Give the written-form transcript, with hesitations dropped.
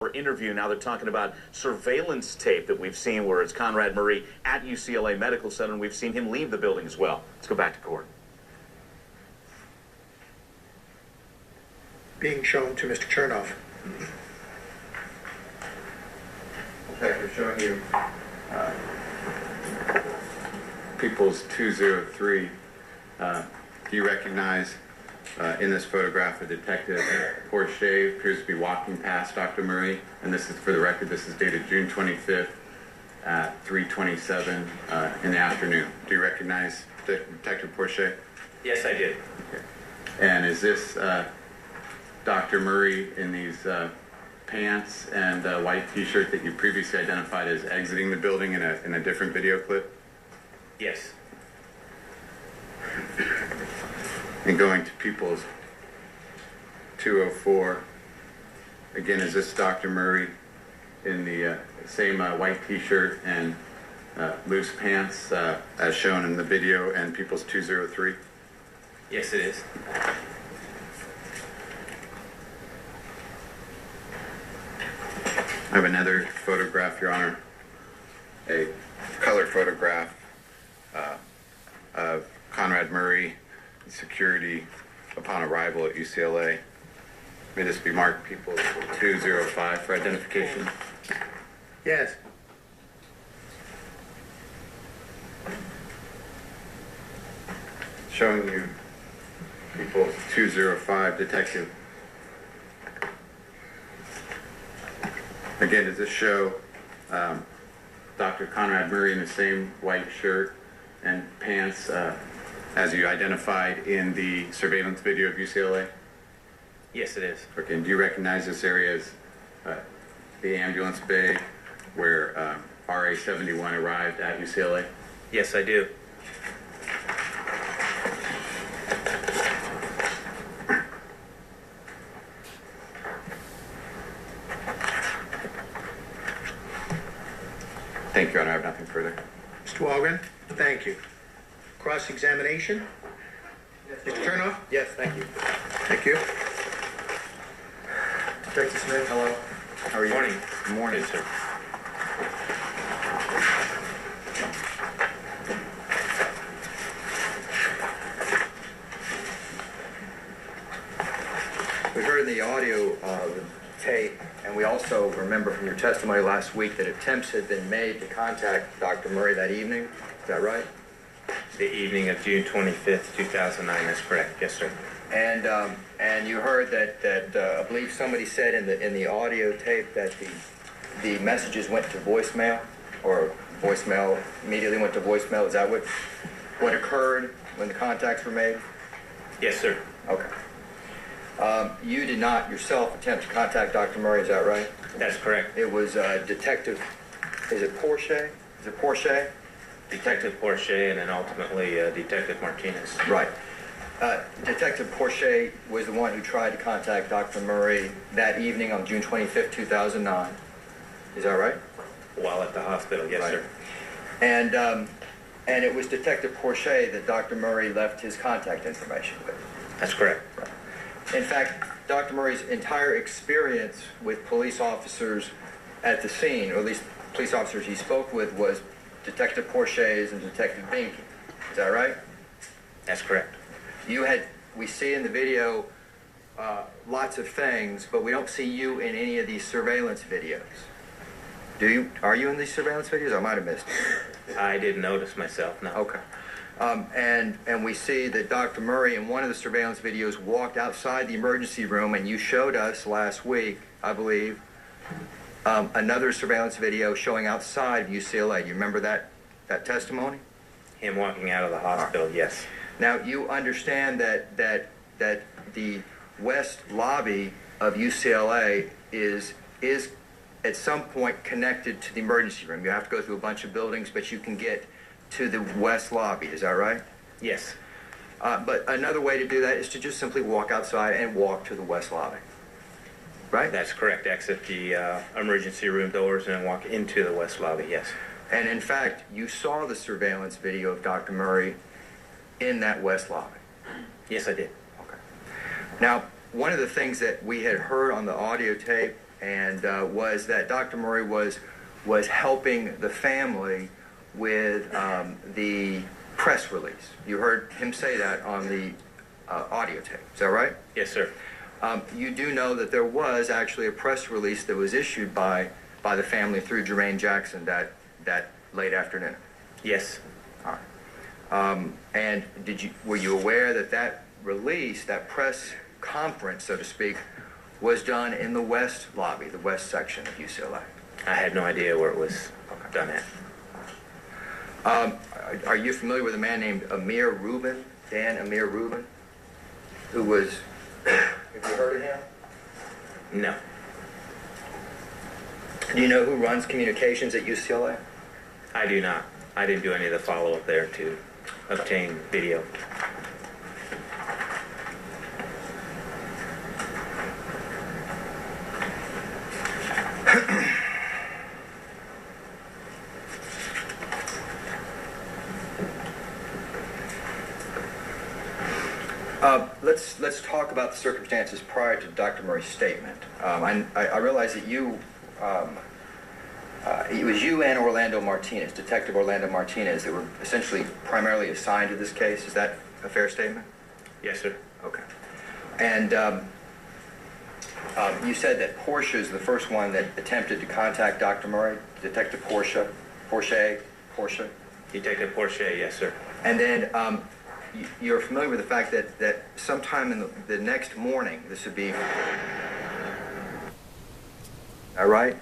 for interview. Now they're talking about surveillance tape that we've seen where it's Conrad Murray at UCLA Medical Center, and we've seen him leave the building as well. Let's go back to court. Being shown to Mr. Chernoff. Okay, we're showing you People's 203. Do you recognize in this photograph a detective, Porsche, appears to be walking past Dr. Murray, and this is, for the record, this is dated June 25th at 3:27 in the afternoon. Do you recognize Detective Porsche? Yes, I did. Okay. And is this Dr. Murray in these pants and white t-shirt that you previously identified as exiting the building in a different video clip? Yes. And going to People's 204, again, is this Dr. Murray in the same white t-shirt and loose pants as shown in the video and People's 203? Yes, it is. I have another photograph, Your Honor, a color photograph of Conrad Murray, security upon arrival at UCLA. May this be marked People's 205 for identification? Yes. Showing you People's 205, Detective. Again, does this show Dr. Conrad Murray in the same white shirt and pants as you identified in the surveillance video of UCLA? Yes, it is. Okay, and do you recognize this area as the ambulance bay where RA-71 arrived at UCLA? Yes, I do. Thank you, Your Honor. I have nothing further. Mr. Walgren, thank you. Cross-examination? Mr. Chernoff? Yes, thank you. Thank you. Detective Smith, hello. How are you? Morning. Good morning, sir. We heard in the audio the tape, and we also remember from your testimony last week that attempts had been made to contact Dr. Murray that evening. Is that right? The evening of June 25th, 2009. That's correct. Yes, sir. And you heard that I believe somebody said in the audio tape that the messages went to voicemail, or voicemail immediately went to voicemail. Is that what occurred when the contacts were made? Yes, sir. Okay. You did not yourself attempt to contact Dr. Murray, is that right? That's correct. It was Detective, is it Porsche? Is it Porsche? Detective Porsche and then ultimately Detective Martinez. Right. Detective Porsche was the one who tried to contact Dr. Murray that evening on June 25th, 2009. Is that right? While at the hospital, yes, Right. sir. And it was Detective Porsche that Dr. Murray left his contact information with. That's correct. Right. In fact, Dr. Murray's entire experience with police officers at the scene, or at least police officers he spoke with, was Detective Porsche's and Detective Binky. Is that right? That's correct. We see in the video lots of things, but we don't see you in any of these surveillance videos. Are you in these surveillance videos? I might have missed it. I didn't notice myself, no. Okay. And we see that Dr. Murray in one of the surveillance videos walked outside the emergency room, and you showed us last week, I believe, another surveillance video showing outside of UCLA. Do you remember that testimony? Him walking out of the hospital, yes. Now, you understand that the west lobby of UCLA is at some point connected to the emergency room. You have to go through a bunch of buildings, but you can get to the west lobby. Is that right? Yes. But another way to do that is to just simply walk outside and walk to the west lobby. Right? That's correct. Exit the emergency room doors and then walk into the west lobby, yes. And in fact, you saw the surveillance video of Dr. Murray in that west lobby. Yes, I did. Okay. Now, one of the things that we had heard on the audio tape and was that Dr. Murray was helping the family with the press release. You heard him say that on the audio tape. Is that right? Yes, sir. You do know that there was actually a press release that was issued by the family through Jermaine Jackson that late afternoon. Yes. All right. And were you aware that that release, that press conference, so to speak, was done in the west lobby, the west section of UCLA? I had no idea where it was done at. Are you familiar with a man named Amir Rubin, Dan Amir Rubin, who was? Have you heard of him? No. Do you know who runs communications at UCLA? I do not. I didn't do any of the follow-up there to obtain video. Let's talk about the circumstances prior to Dr. Murray's statement. I realize that it was you and Orlando Martinez, Detective Orlando Martinez, that were essentially primarily assigned to this case. Is that a fair statement? Yes, sir. Okay. And you said that Portia is the first one that attempted to contact Dr. Murray, Detective Portia. Detective Porche, yes, sir. And then you're familiar with the fact that sometime in the next morning, this would be, all right?